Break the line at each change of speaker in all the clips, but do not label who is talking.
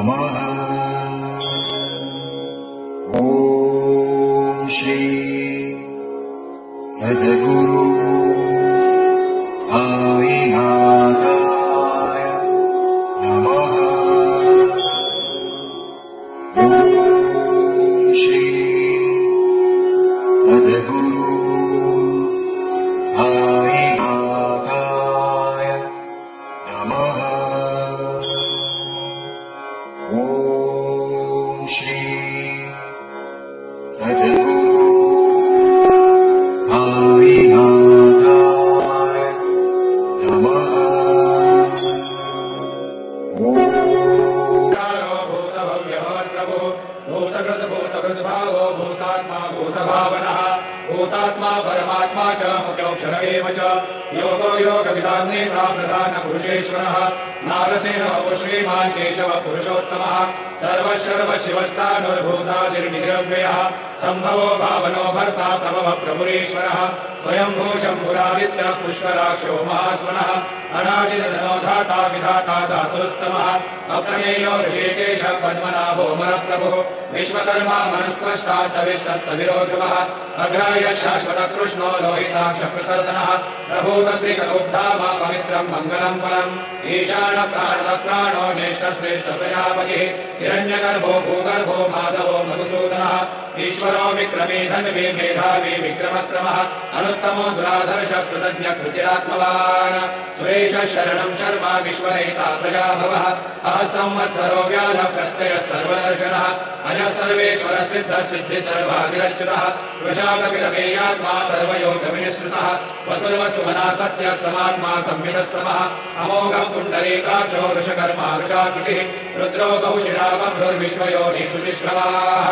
नमः। ॐ श्री सद्गुरु साईनाथाय नमः। ॐ श्री सद्गुरु साईनाथाय नमः। ॐ श्री सद्गुरु साईनाथाय नमः।
भूतकृतभूतकृद्भावो भूतात्मा भूतभावनः भूतात्मा परमात्मा च मुख्योऽक्षर एव च योगो योगविदान्नेता प्रधानपुरुषेश्वरः नारसिंहः श्रीमान् केशवः पुरुषोत्तमः सर्वशिवस्तानुर्भूतादिर्निरव्ययः सम्भवो भावनो भर्ता प्रभवः प्रभुरेश्वरः स्वयंभू शम्भुरादित्यः पुष्कराक्षो महास्वनः अनादितनो धाता विधाता धातुरुत्तमः अप्रमेयो ऋषिकेशः पद्मनाभो मनःप्रभुः विश्वकर्मा मनस्त्वष्टा सविष्टस्तविरोध्रुवः अग्राह्य शाश्वतः कृष्णो लोहिताक्षप्रतर्दनः प्रभूतश्रीकरोद्धाम पवित्रम् मङ्गलम् परम् ईशानप्राणो ज्येष्ठश्रेष्ठप्रजापतिः हिरण्यगर्भो भूगर्भो माधवो मधुसूदनः ईश्वरो विक्रमी धन्वी मेधावी विक्रमक्रमः अनुत्तमो दुराधर्ष कृतज्ञ कृतिरात्मवान् सुरेश शरणं शर्मा विश्वनेता प्रजाभवः अह संवत्सरो व्याध प्रत्ययः सर्वदर्शनः अजः सर्वेश्वर सिद्ध सिद्धि सर्वाधिरच्युतः वृषाकपिलमेयात्मा सर्वयोगविनिश्रुतः वसुर्वसुमना सत्य समात्मा संविदः समः अमोघं पुण्डरीकाक्षो वृषकर्मा वृषाकृतिः रुद्रो बहुशिरा बभ्रुर्विश्वयोनिषु जिश्रवाः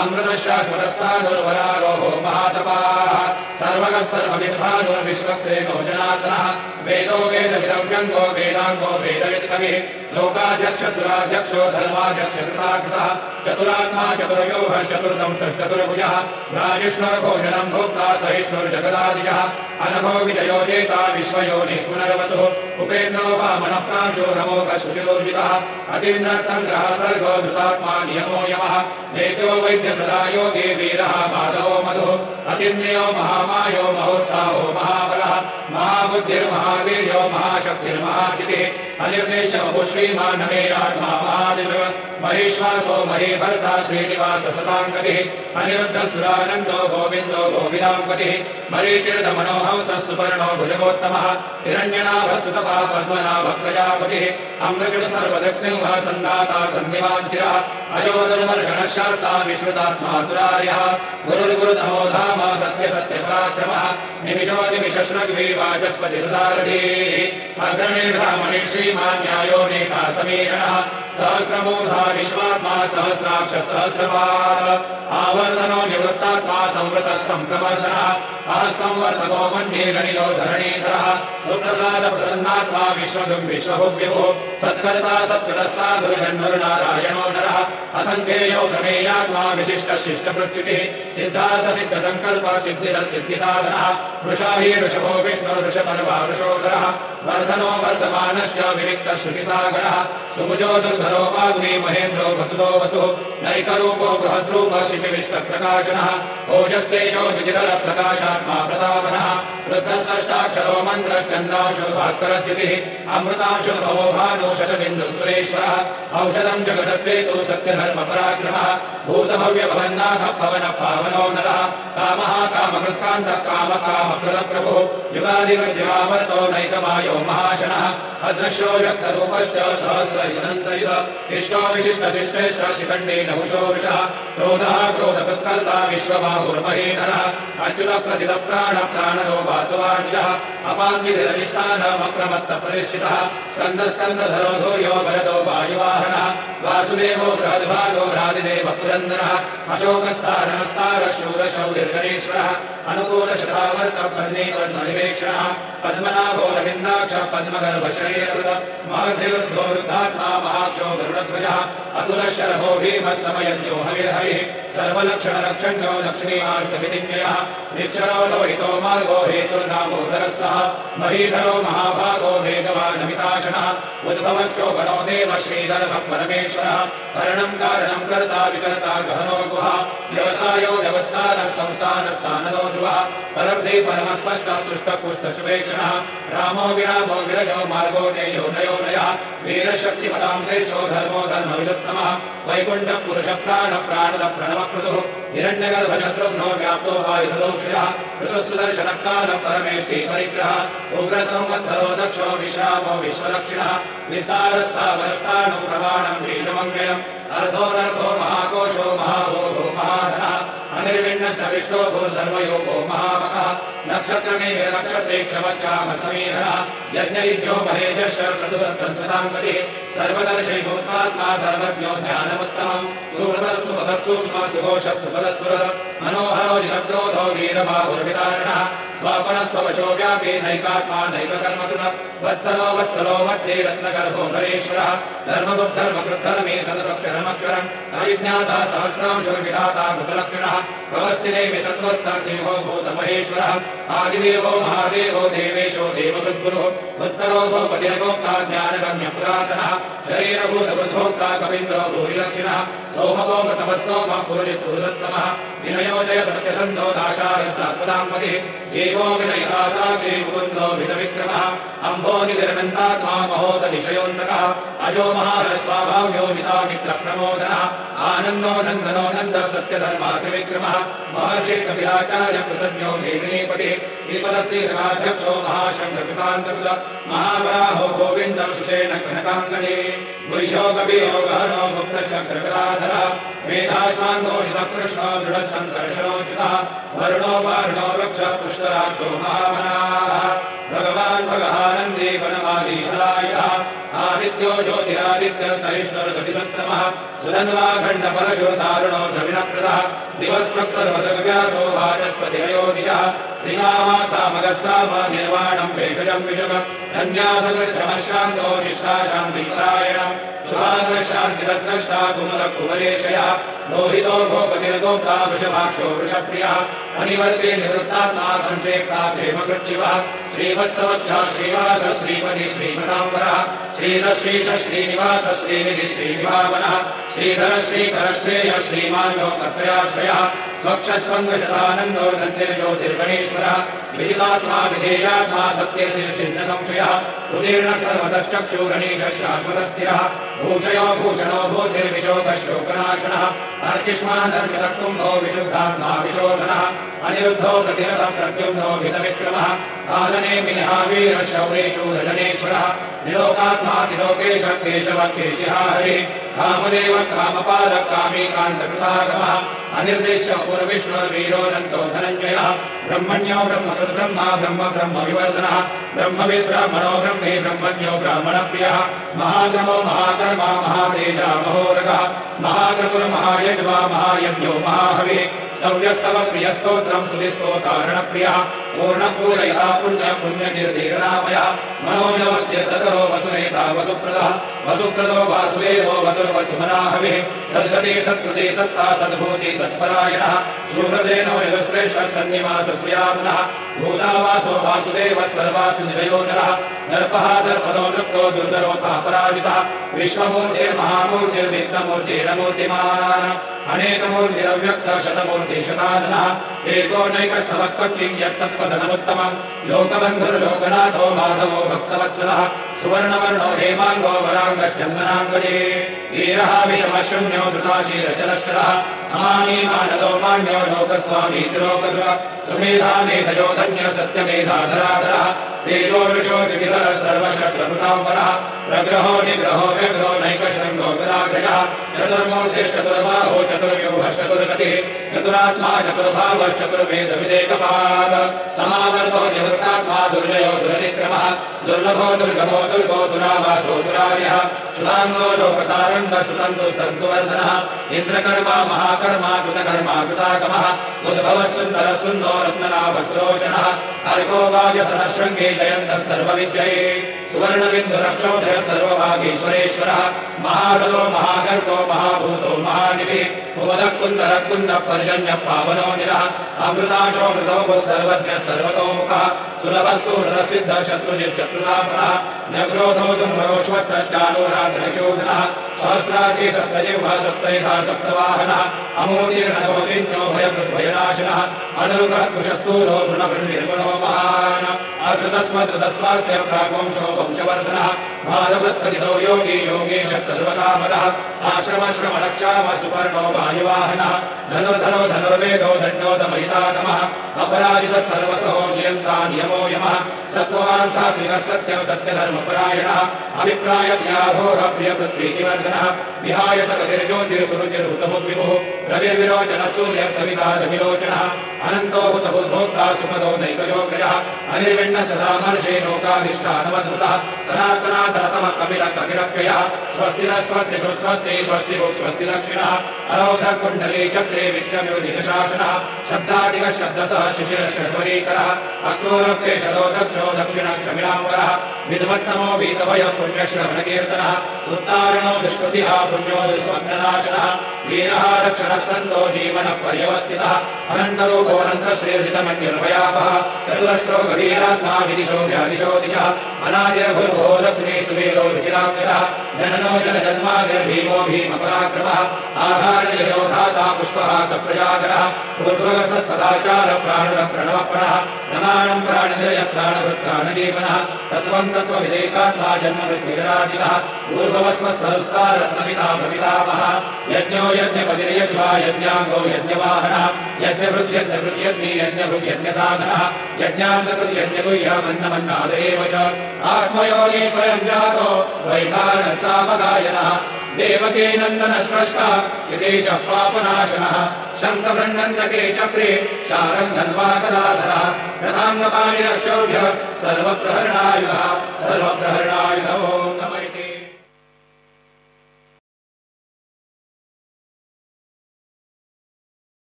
अमृतशाश्वतस्तानुर्वरारोहो महातपाः सर्वगः सर्वविद्भानुर्विश्वक्सेनो जनार्दनः वेदो वेदविदव्यङ्गो वेदाङ्गो वेदवित्कविः लोकाध्यक्षसुराध्यक्षो धर्माध्यक्षकृताकृतः चतुरात्मा चतुर्व्यूहश्चतुर्दंशश्चतुर्भुजः राजिष्णुर्भोजनं भोक्ता सहिष्णुर्जगदादिजः अनघो विजयो जेता विश्वयोनिः पुनर्वसुः उपेन्द्रो वामनः प्रांशो नमोघः शुचिरोर्जितः अतीन्द्रः सङ्ग्रहः सर्गो धृतात्मा नियमो यमः नेत्यो वैद्य सदा योगी वीरः माधवो मधुः अतीन्द्रियो महामायो महोत्साहो महाबलः महाबुद्धिर्महावीर्यो महाशक्तिर्महाजितिः अनिर्देशो श्रीमान्नमेयात्मा महादिव्य महेश्वासो महीभर्ता श्रीनिवास सताङ्गतिः अनिरुद्धसुरानन्दो गोविन्दो गोविदाम्पतिः मरीचिर्दमनोहंसः सुपर्णो भुजगोत्तमः हिरण्यनाभः सुतपः पद्मनाभः प्रजापतिः अमृतः सर्वदक्षिंहः सन्दाता सन्निवान्तिरः अजोदर्मर्षणः शास्ता विश्रुतात्मा सुरार्यः गुरुर्गुरुतमो धाम सत्यसत्यपराक्रमः निमिषो निमिषश्रग्वी वाचस्पतिरुदारधीः अग्रणीर्ब्राह्मणे श्रीमान् न्यायो नेता समीरणः सहस्रमूर्धा विश्वात्मा सहस्राक्ष सहस्रपाद आवर्तनो निवृत्तात्मा संवृतः सम्प्रवर्धनः असंवर्तको मन्येरनिलो धरणीधरः सुप्रसाद प्रसन्नात्मा विश्वगुं विश्वभुव्युः सत्कर्ता सत्कृतः साधुर्जन्मरुनारायणो नरः असङ्ख्येयो प्रमेयात्मा विशिष्टशिष्टपृच्युतिः सिद्धार्थसिद्धसङ्कल्प सिद्धिदसिद्धिसाधनः वृषाही वृषभो विष्णुर्वृषपर्वा वृषोधरः वर्धनो वर्धमानश्च विविक्तश्रुतिसागरः सुभुजो दुर्धरो वाग्मी महेन्द्रो वसुदो वसुः नैकरूपो बृहद्रूप शिपिविष्टप्रकाशनः ओजस्तेजो विजितरप्रकाशात्मा प्रतापनः वृद्धस्रष्टाक्षरो मन्त्रश्चन्द्रांशो भास्करद्युतिः अमृतांशुर्भवो भानु शशबिन्दुसुरेश्वरः औषधं जगतस्येतु सत्यधर्मपराक्रमः भूतभव्यभवन्नाथः पवनः पावनो नरः कामः कामकृत्कान्तः कामकामप्रदप्रभुः युगादिवर्जयावर्तो नैकमायो महाशनः अदृश्यो व्यक्तरूपश्च सहस्रयुनन्तयुध इष्टो विशिष्टशिष्टेश्च शिखण्डे नहुषो वृषः क्रोधः क्रोधकृत्कर्ता विश्वबाहुर्महेधरः अच्युतः प्रतितः प्राणो वासवानिजः अपान्विधिरधिष्ठानमप्रमत्तप्रतिष्ठितः स्कन्दस्कन्दधरो धूर्यो भरतो वायुवाहनः वासुदेवो बृहद्भागो भ्रातिदेवः पुरन्दरः अशोकस्तारणस्तारः शूरशौर्यगणेश्वरः अनुकूलशतावर्त पद्मेतन्मनिवेक्षणः पद्मनाभो रविन्दाक्ष पद्मगर्भशरीरकृत महर्धिरुद्धो वृद्धात्मा महाक्षो गरुडध्वजः अतुलशरभो भीमः समयज्ञो हविर्हरिः सर्वलक्षणलक्षण्यो लक्ष्मीवार्षवितिज्ञयः निक्षरो लोहितो मार्गो हेतुर्नामोदरः सः महीधरो महाभागो वेगवानमिताशनः उद्भवक्षोभनो देव श्रीधर्मः परमेश्वरः करणं कारणं कर्ता विकर्ता गहनो गुहा व्यवसायो व्यवस्थानः संस्थानस्थानदो ध्रुवः परब्धि परमस्पष्टस्तुष्टपुष्टशुभेक्षणः रामो विरामो विरजो मार्गो नेयो नयो नयः वीरशक्तिपदां श्रेष्ठो धर्मो धर्मविदुत्तमः वैकुण्ठः पुरुषः प्राणद प्रणवकृतुः हिरण्यगर्भशत्रुघ्नो व्याप्तो वायुधदोक्षयः ऋतुसुदर्शनः कालः परमेष्टि परिग्रहः उग्रसंवत्सरो दक्षो विश्रामो विश्वदक्षिणः विस्तारस्थावरस्थाणु प्रमाणं बीजमव्ययम् अर्धोऽनर्धो महाकोशो महाभोगो महाधनः अनिर्विण्णश्च विष्णो भूर्धर्मयोगो महामखः नक्षत्रमे नक्षत्रे क्षमक्षाम समीधनः यज्ञयुज्यो महेजश्च क्रतुसत्सदाङ्गतिः सर्वदर्शैभूत्मात्मा सर्वज्ञो ज्ञानमुत्तमम् सुहृदः सुमतः सूक्ष्मः सुघोषः सुपदस्फुरः मनोहरो जितक्रोधो वीरबाहुर्विदारणः स्वापनः स्ववशो व्यापी नैकात्मा नैककर्मकृतः वत्सलो वत्सलो वत्से रत्नगर्भो धरेश्वरः धर्मगुद्धर्मकृद्धर्मे सदसक्षरमक्षरम् अविज्ञाता सहस्रांशुर्विधाता कृतलक्षणः भवस्तिदेवि सत्त्वस्थः सिंहो भूतमहेश्वरः आदिदेवो महादेवो देवेशो देवकृद्गुरुः उत्तरो भूपतिर्गोक्ता ज्ञानगम्य पुरातनः शरीरभूतबुद्भोक्ता कवीन्द्रो भूरिदक्षिणः सोमवो मृतमस्सोमः पुरुजित्पुरुषोत्तमः विनयो जय सत्यसन्धो दाशार्य सात्वदाम्पतिः जीवो विनयता साक्षी मुकुन्दो भितविक्रमः अम्भो निधिर्नन्तात्मा महोदधिशयोऽन्तकः अजो महारस्वाभाव्यो मितामित्रप्रमोदनः आनन्दो नन्दनो नन्दः सत्यधर्मा त्रिविक्रमः महर्षि कपिलाचार्य कृतज्ञो मेदिनीपतिः श्रीपदश्रीदशाध्यक्षो महाशङ्करकृतान्तकृत महावराहो गोविन्दः सुषेण कनकाङ्गदे गुह्यो कवियो गहनो गुप्तशङ्करकलाधरः मेधाशान्तो नितकृष्णो दृढः सङ्कर्षणोचितः वरुणो वारुणो वृक्षः पुष्कराष्ट्रो महामनाः भगवान् भगवानन्दे वनमाली हलायः आदित्यो ज्योतिरादित्यः सहिष्णुर्गतिसत्तमः सुधन्वाखण्डपरशुर्धारुणो द्रविणप्रदः दिवस्पृक्सर्वदृग्व्यासो वाचस्पतिरयोधिजः दिशामासामगः सामा निर्वाणं भेषजं विषुः सन्न्यासकृच्छमशान्तो निष्ठाशान्तिपरायणः शुभाङ्गशान्तिरस्रष्टा कुमुदकुमलेशयः लोहितो गोपतिर्गोप्ता वृषभाक्षो वृषप्रियः अनिवर्ते निवृत्तात्मा संक्षेप्ता क्षेमकृच्छिवः श्रीवत्सवक्षः श्रीवास श्रीपति श्रीमताम्बरः श्रीधश्रीश श्रीनिवास श्रीनिधि श्रीनिभावनः श्रीधर श्रीकर श्रेय श्रीमान्यो कर्तयाश्रयः स्वक्षस्वङ्गशतानन्दो नन्दिर्ज्योतिर्गणेश्वरः विजितात्मा विधेयात्मा सत्यर्निर्चिन्न संशयः उदीर्ण सर्वतश्चक्षुगणेशः शाश्वतस्थिरः भूषयो भूषणो भूतिर्विशोकशोकनाशनः अर्चिष्मादर्शतकुम्भो विशुद्धात्मा विशोधनः अनिरुद्धो प्रतिरथः प्रद्युम्नो भितविक्रमः कालनेमिनिहावीरः शौरेषु रजनेश्वरः निलोकात्मा तिलोकेशः केशवः केशिहा हरिः कामदेव कामपालः कामीकान्तकृतागमः अनिर्देश्य पूर्वविष्णुर्वीरोऽनन्तो धनञ्जयः ब्रह्मण्यो ब्रह्मकृद्ब्रह्मा ब्रह्म ब्रह्मविवर्धनः ब्रह्मविद् ब्राह्मणो ब्रह्मे ब्रह्मज्ञो ब्राह्मणप्रियः महागमो महाकर्मा महातेजा महोरगः महाक्रतुर्महायज्वा महायज्ञो महाहविः सव्यस्तव प्रियस्तोत्रं सुधिस्तोतारणप्रियः पूर्णपूरयः पुण्यपुण्यनिर्धीरनामयः मनोजवस्यतरो वसुनेता वसुप्रदः वसुप्रदो वासुदेवो वसुर्वसुमनाहविः सद्गति सत्कृति सत्ता सद्भूति सत्परायणः शूरसेनो यजश्रेष्ठः सन्निवासस्यात्मनः भूतावासो वासुदेवः सर्वासु निरयोधरः दर्पः दर्पदो दृप्तो दुर्धरोऽतः पराजितः विश्वमूर्तिर्महामूर्तिर्नित्यमूर्तिरमूर्तिमान् अनेकमूर्तिरव्यक्तः शतमूर्तिशताननः एकोनैकः समत्वकिं यत्तत्पदनमुत्तमम् लोकबन्धुर्लोकनाथो माधवो भक्तवत्सलः सुवर्णवर्णो हेमाङ्गो वराङ्गश्चन्दनाङ्गजे वीरः विषमशून्यो धृताशीरचलश्चलः अमानी मानदो मान्यो लोकस्वामी त्रिलोकधुरः सुमेधा मेधयो धन्य सत्यमेधाधराधरः तेजो ऋषो त्रिविधरः सर्वशस्त्रभृताम्बरः प्रग्रहो निग्रहो व्यग्रो नैकशृङ्गो गदाग्रजः चतुर्मूर्तिश्चतुर्बाहो चतुर्व्यूहश्चतुर्गतिः चतुरात्मा चतुर्भावश्चतुर्वेदविदेकपाद समावर्तो निवृत्तात्मा दुर्जयो दुरतिक्रमः दुर्लभो दुर्गमो दुर्गो दुरावासो दुरार्यः शुभाङ्गो लोकसारङ्गः सुतन्तु सन्तुवर्धनः इन्द्रकर्मा कर्माकृतकर्माकृतागमः उद्भवः सुन्दरः सुन्दो रत्ननाभस्रोचनः अर्को वाजसनशृङ्गे जयन्तः सर्वविद्यये सुवर्णबिन्दुरक्षोभ्यः सर्वभागीश्वरेश्वरः महागतो महागर्तो महाभूतो महानिधिः कुमुदः कुन्दरः कुन्दः पर्जन्यः पावनो निरः अमृताशोऽमृतोः सर्वज्ञः सर्वतोमुखः सुलभः सुहृदः सिद्धः शत्रुजिश्चतुर्धापनः न्यग्रोधो दुर्मरोश्वत्तश्चानूराधनशोधनः सहस्रार्थे सप्तजिह्वा सप्तैधा सप्तवाहनः अमोदीर्णनवोदिन्यो भयकृद्भयनाशनः अनुरुगः कुशस्थूलो वृणवृन्निर्गुणो महान् अकृतस्मदृतस्वास्य प्रागुंशो वंशवर्धनः भारवत्कथितो योगी योगेशः सर्वकामदः आश्रमश्रमलक्षामः सुपर्णो वायुवाहनः धनुर्धनो धनुर्वेदो दण्डोदमयितातमः अपराजितः सर्वसहो नियन्ता नियमो यमः सत्त्वान् सात्विकः सत्यः सत्यधर्मपरायणः अभिप्रायज्ञाघोरः प्रियपृथ्वीतिवर्धनः विहाय सकतिर्ज्योतिर्सुरुचिरुतमुद्विभुः रविर्विरोचनः सूर्यः सविता रविलोचनः अनन्तो भूतभूद्भोक्ता सुपदो नैकयोग्रयः अनिर्विण्णः सदा महर्षे लोकाधिष्ठानमद्भुतः सनातनतमः कपिलकपिलप्ययः स्वस्तिनः स्वस्ति स्वस्ति स्वस्ति स्वस्ति दक्षिणः अरौधः कुण्डले चक्रे विक्रम्योदितशासनः शब्दादिकः शब्दसः शिशिरः षड्वरीकरः अक्रोरप्येषदो दक्षो दक्षिणक्षमिणाम्बरः विद्वत्तमो वीतभयः पुण्यश्रवणकीर्तनः उत्तारणो दुष्कृतिः पुण्यो दुःस्वप्ननाशनः वीरः रक्षणः सन्तो जीवनः पर्यवस्थितः अनन्तरूपोऽनन्तश्रीर्जितमन्युर्भयापः चतुरस्रो गभीरात्मा विदिशो व्यादिशो दिशः अनादिर्भुर्भो लक्ष्मी सुवीरो रुचिराक्षरः जननो जनजन्मादिर्भीमो भीमपराक्रमः आधारणयो धाता पुष्पः सप्रजागरः पूर्वः सत्पदाचार प्राणः प्रणवप्रणः प्रमाणं प्राणनिलयः प्राणवृत्प्राणजीवनः तत्त्वं तत्त्वविदेकात्मा जन्ममृत्युजराजितः पूर्ववस्वस्तरुस्तारः सविता भवितामहः यज्ञो यज्ञपतिर्यज्वा यज्ञाङ्गो यज्ञवाहनः यज्ञभृद्यज्ञभृद्यज्ञी यज्ञभृद्यज्ञसाधनः यज्ञान्तकृद्यज्ञगुह्यमन्नमन्नादेव च आत्मयोगी स्वयं जातो वैधानः सामगायनः देवके नन्दनः स्रष्टा यदेशः पापनाशनः शङ्खबृह्णन्दके चक्रे शारं धन्वा कदाधरः रथाङ्गपाणिरक्षोभ्यः सर्वप्रहरणायुधः सर्वप्रहरणायुधो नमः इति।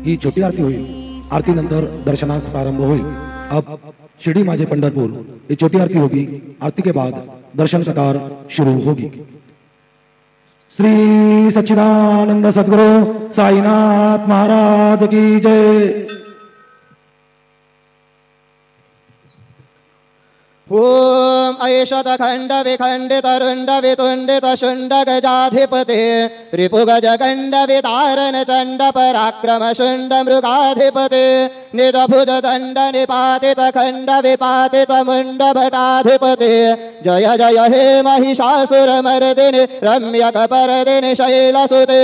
ही छोटी आरती होईल. आरतीनंतर दर्शनास प्रारंभ होईल. अब शिरडी माझे पंढरपुर ये छोटी आरती होगी. आरती के बाद दर्शन कतार शुरू होगी. श्री सच्चिदानंद सद्गुरु साईनाथ महाराज की जय.
ओम ऐषत खंड विखंडित रुंड वितुंडित शुंड गजाधिपते रिपुगज गंड विदारण चंड पराक्रम शुंड मृगाधिपते निजभुज दंड निपातित खंड विपातित मुंड भटाधिपते जय जय हे महिषासुर मर्दिनि रम्यक परदिनि शैलसुते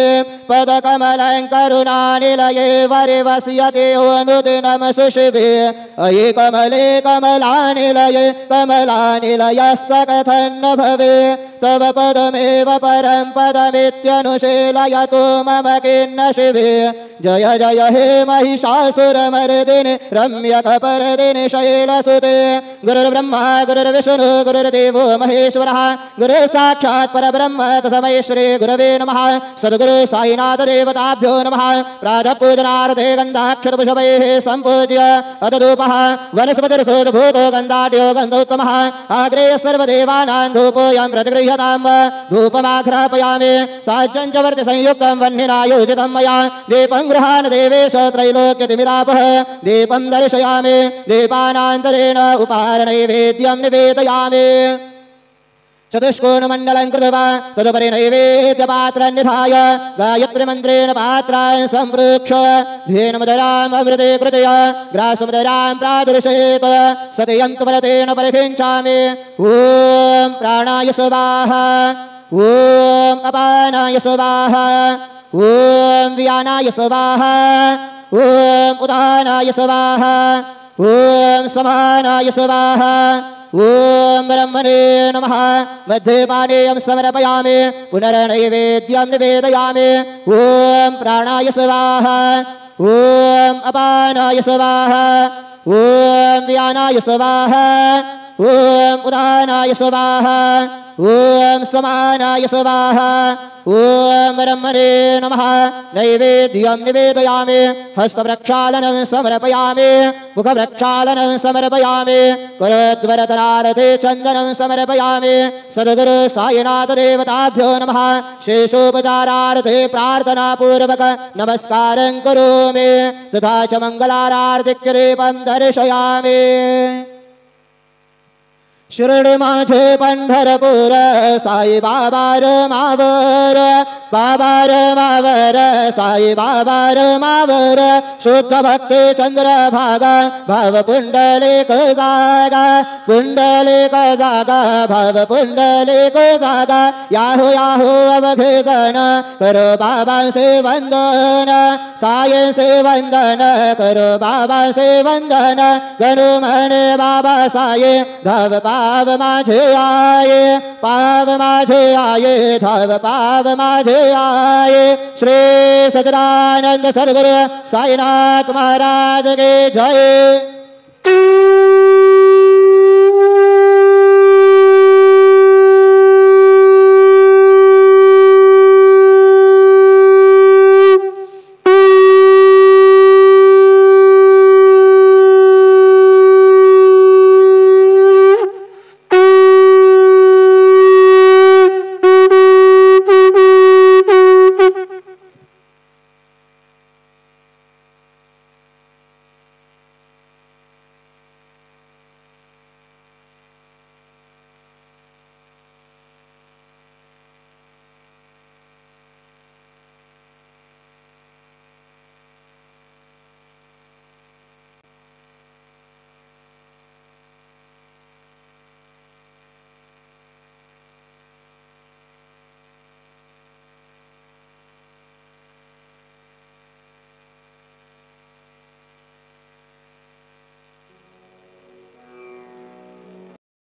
पद कमलंकरुणानिलये वरिवस्यते अनुदिनं सुशिवे अये कमले कमलानिलये कमलानिलयः सकथन्न भवे तव पदमेव परं पदमित्यनुशीलयतु मम किन्न शिवे जय जय हे महिषासुरमर्दिनि रम्यकपर्दिनि शैलसुते गुरुर्ब्रह्मा गुरुर्विष्णु गुरुर्देवो महेश्वरः गुरुः साक्षात् परब्रह्म तस्मै श्री गुरवे नमः. सद्गुरु साईनाथ देवताभ्यो नमः. प्रातःपूजनार्थे गन्धाक्षतपुष्पैः सम्पूज्य अदधूपः वनस्पतिर्सोदभूतो गन्धाढ्यो गन्धोत्तमः अग्रे सर्वदेवानां धूपोऽयं प्रतिगृह्यताम् धूपमाघ्रापयामि साज्यं च वर्ति संयुक्तं वह्निना योजितं मया दीपं गृहाण देवेश त्रैलोक्यतिमिरापः दीपं दर्शयामि दीपानान्तरेण उपाहारनैवेद्यं निवेदयामि चतुष्कोणमण्डलं कृत्वा तदुपरि नैवेद्यपात्रं निधाय गायत्रीमन्त्रेण पात्रान् सम्पृक्ष्य धेनुमदराम् अमृते कृतय ग्रासमदरां प्रादर्शयेत् सतयन्तुमरतेन परिखिञ्चामि ॐ प्राणाय स्वाहा ॐ अपानाय स्वाहा ॐ व्यानाय स्वाहा ॐ उदानाय स्वाहा ॐ समानाय स्वाहा ॐ ब्रह्मणे नमः मध्यपानीयं समर्पयामि पुनर्नैवेद्यं निवेदयामि ॐ प्राणाय स्वाहा ॐ अपानाय स्वाहा ॐ व्यानाय स्वाहा ॐ उदानाय स्वाहा ॐ समानाय स्वाहा ॐ ब्रह्मणे नमः नैवेद्यं निवेदयामि हस्तप्रक्षालनं समर्पयामि मुखप्रक्षालनं समर्पयामि करद्वरतनारते चन्दनं समर्पयामि सद्गुरु साईनाथ देवताभ्यो नमः शेषोपचारार्थे प्रार्थनापूर्वक नमस्कारं करोमि तथा च मङ्गलारार्तिक्यदीपं दर्शयामि शिर्डी माझे पंढरपूर साई बाबा मावर बाबा मावर साई बाबा मावर शुद्ध भक्ती चंद्र भागा भाव पुंडलिक जागा भाव पुंडलिक जागा याहू याहू अवघेदन करो बाबा से वंदन साई से वंदन करो बाबा से वंदन गणु मने बाबा साई धाव पाव माझे आये पाव माझे आये धाव पाव माझे आये श्री सच्चिदानंद सद्गुरु साईनाथ महाराज के जय।